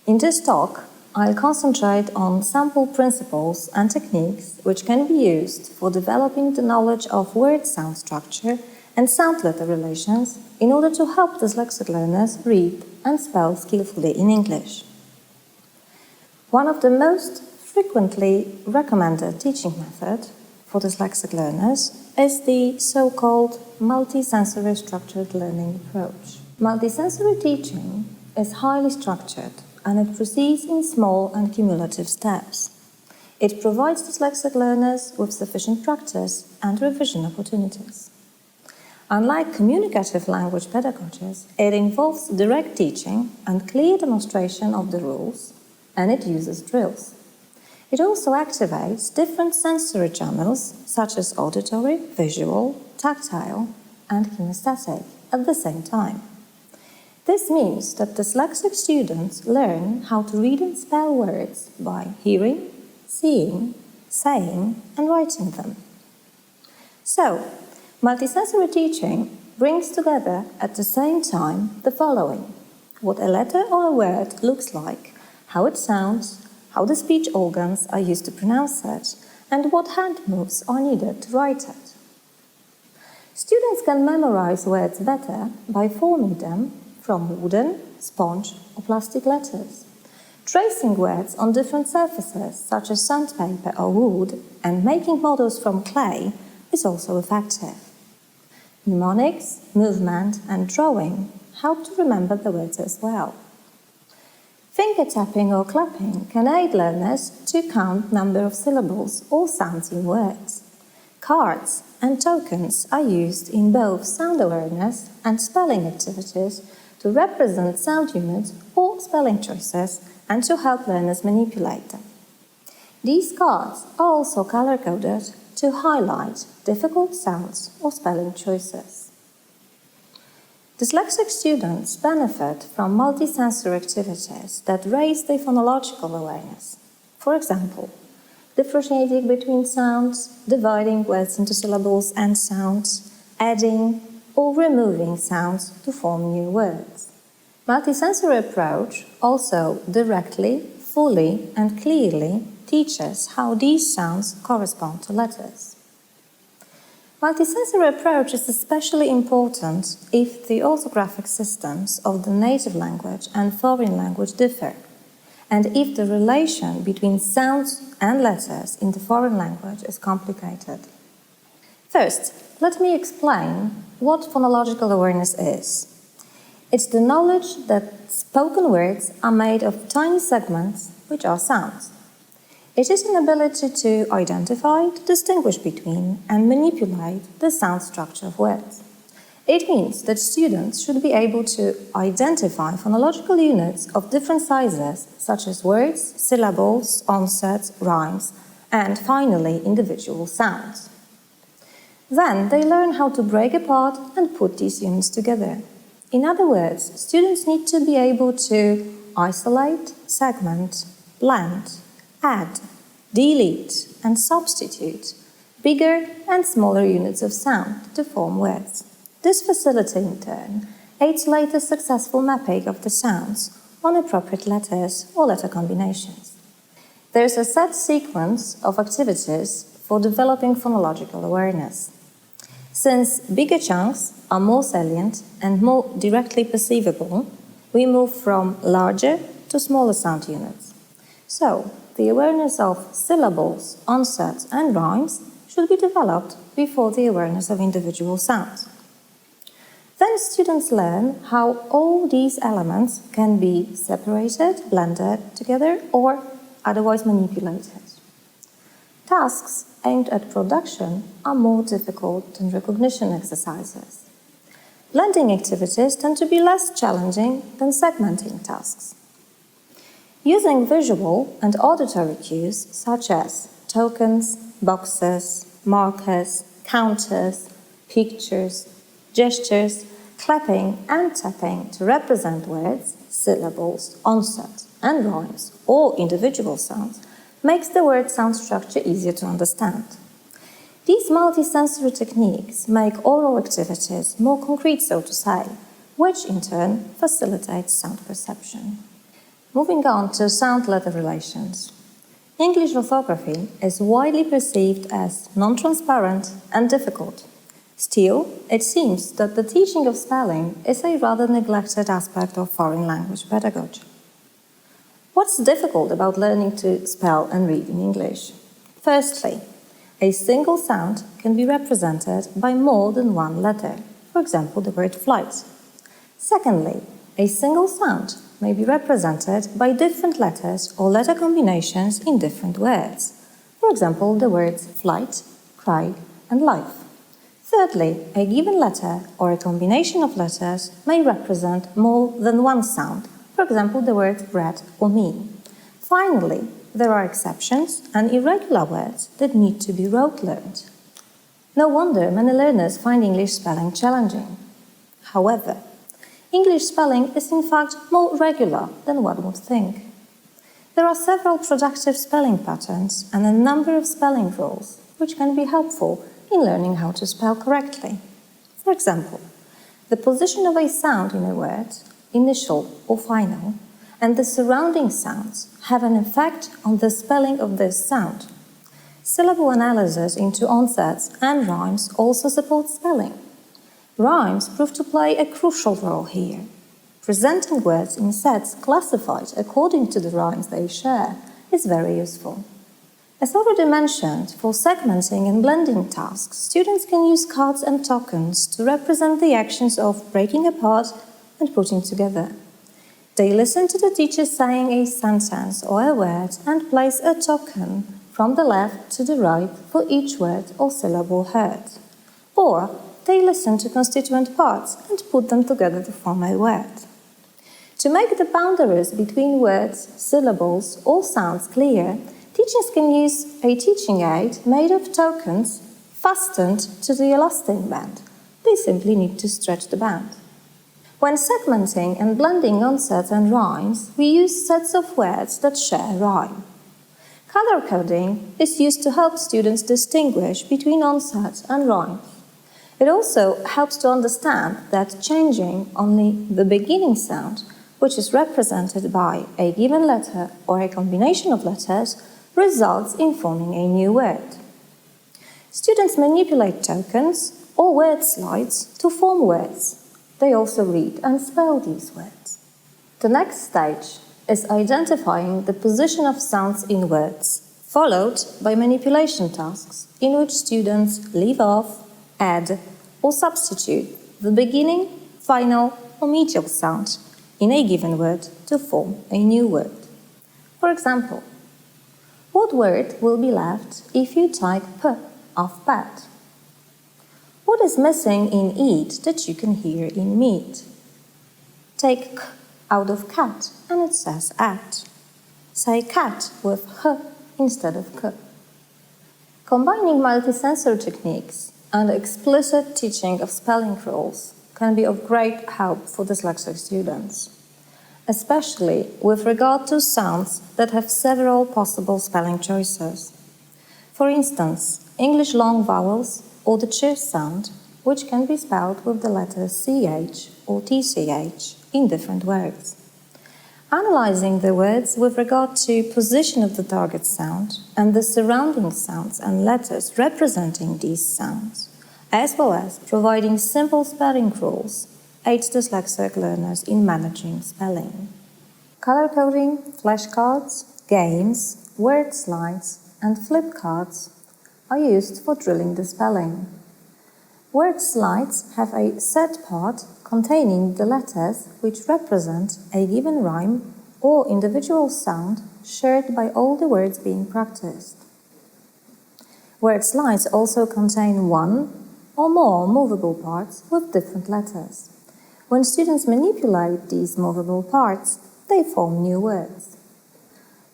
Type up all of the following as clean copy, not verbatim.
In this talk, I'll concentrate on sample principles and techniques which can be used for developing the knowledge of word-sound structure and sound-letter relations in order to help dyslexic learners read and spell skillfully in English. One of the most frequently recommended teaching methods for dyslexic learners is the so-called multisensory structured learning approach. Multisensory teaching is highly structured and it proceeds in small and cumulative steps. It provides dyslexic learners with sufficient practice and revision opportunities. Unlike communicative language pedagogies, it involves direct teaching and clear demonstration of the rules, and it uses drills. It also activates different sensory channels such as auditory, visual, tactile, and kinesthetic at the same time. This means that dyslexic students learn how to read and spell words by hearing, seeing, saying, and writing them. So, multisensory teaching brings together at the same time the following: what a letter or a word looks like, how it sounds, how the speech organs are used to pronounce it, and what hand moves are needed to write it. Students can memorize words better by forming them from wooden, sponge, or plastic letters. Tracing words on different surfaces, such as sandpaper or wood, and making models from clay is also effective. Mnemonics, movement, and drawing help to remember the words as well. Finger tapping or clapping can aid learners to count number of syllables or sounds in words. Cards and tokens are used in both sound awareness and spelling activities to represent sound units or spelling choices and to help learners manipulate them. These cards are also color-coded to highlight difficult sounds or spelling choices. Dyslexic students benefit from multisensory activities that raise their phonological awareness. For example, differentiating between sounds, dividing words into syllables and sounds, adding or removing sounds to form new words. Multisensory approach also directly, fully, and clearly teaches how these sounds correspond to letters. Multisensory approach is especially important if the orthographic systems of the native language and foreign language differ, and if the relation between sounds and letters in the foreign language is complicated. First, let me explain what phonological awareness is. It's the knowledge that spoken words are made of tiny segments, which are sounds. It is an ability to identify, distinguish between, and manipulate the sound structure of words. It means that students should be able to identify phonological units of different sizes, such as words, syllables, onsets, rhymes, and finally individual sounds. Then they learn how to break apart and put these units together. In other words, students need to be able to isolate, segment, blend, add, delete, and substitute bigger and smaller units of sound to form words. This facility, in turn, aids later successful mapping of the sounds on appropriate letters or letter combinations. There is a set sequence of activities for developing phonological awareness. Since bigger chunks are more salient and more directly perceivable, we move from larger to smaller sound units. So, the awareness of syllables, onsets, and rhymes should be developed before the awareness of individual sounds. Then students learn how all these elements can be separated, blended together, or otherwise manipulated. Tasks aimed at production are more difficult than recognition exercises. Blending activities tend to be less challenging than segmenting tasks. Using visual and auditory cues such as tokens, boxes, markers, counters, pictures, gestures, clapping and tapping to represent words, syllables, onsets, and rhymes, or individual sounds, makes the word sound structure easier to understand. These multisensory techniques make oral activities more concrete, so to say, which in turn facilitates sound perception. Moving on to sound-letter relations. English orthography is widely perceived as non-transparent and difficult. Still, it seems that the teaching of spelling is a rather neglected aspect of foreign language pedagogy. What's difficult about learning to spell and read in English? Firstly, a single sound can be represented by more than one letter, for example, the word flight. Secondly, a single sound may be represented by different letters or letter combinations in different words, for example, the words flight, cry, and life. Thirdly, a given letter or a combination of letters may represent more than one sound, for example, the words bread or me. Finally, there are exceptions and irregular words that need to be rote learned. No wonder many learners find English spelling challenging. However, English spelling is in fact more regular than one would think. There are several productive spelling patterns and a number of spelling rules which can be helpful in learning how to spell correctly. For example, the position of a sound in a word, initial or final, and the surrounding sounds have an effect on the spelling of this sound. Syllable analysis into onsets and rhymes also support spelling. Rhymes prove to play a crucial role here. Presenting words in sets classified according to the rhymes they share is very useful. As already mentioned, for segmenting and blending tasks, students can use cards and tokens to represent the actions of breaking apart and putting together. They listen to the teacher saying a sentence or a word and place a token from the left to the right for each word or syllable heard. Or they listen to constituent parts and put them together to form a word. To make the boundaries between words, syllables, or sounds clear, teachers can use a teaching aid made of tokens fastened to the elastic band. They simply need to stretch the band. When segmenting and blending onsets and rhymes, we use sets of words that share rhyme. Color coding is used to help students distinguish between onsets and rhymes. It also helps to understand that changing only the beginning sound, which is represented by a given letter or a combination of letters, results in forming a new word. Students manipulate tokens or word slides to form words. They also read and spell these words. The next stage is identifying the position of sounds in words, followed by manipulation tasks in which students leave off, add, or substitute the beginning, final, or medial sound in a given word to form a new word. For example, what word will be left if you type P of pet? What is missing in eat that you can hear in meat? Take K out of cat and it says at. Say cat with H instead of K. Combining multisensory techniques and explicit teaching of spelling rules can be of great help for dyslexic students, especially with regard to sounds that have several possible spelling choices. For instance, English long vowels or the ch sound, which can be spelled with the letters ch or tch in different words. Analyzing the words with regard to position of the target sound and the surrounding sounds and letters representing these sounds, as well as providing simple spelling rules, aids dyslexic learners in managing spelling. Color coding, flashcards, games, word slides, and flip cards are used for drilling the spelling. Word slides have a set part containing the letters which represent a given rhyme or individual sound shared by all the words being practiced. Word slides also contain one or more movable parts with different letters. When students manipulate these movable parts, they form new words.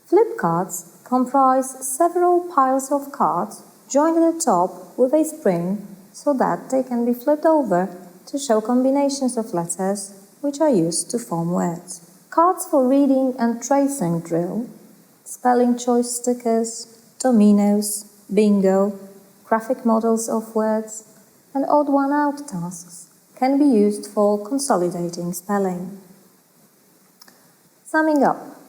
Flip cards comprise several piles of cards joined at the top with a spring so that they can be flipped over to show combinations of letters which are used to form words. Cards for reading and tracing drill, spelling choice stickers, dominoes, bingo, graphic models of words, and odd one out tasks can be used for consolidating spelling. Summing up,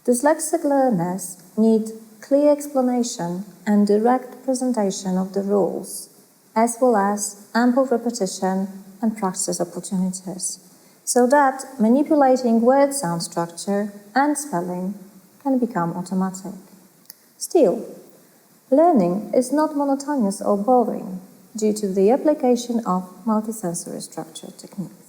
Dyslexic learners need clear explanation and direct presentation of the rules, as well as ample repetition and practice opportunities, so that manipulating word sound structure and spelling can become automatic. Still, learning is not monotonous or boring due to the application of multisensory structure techniques.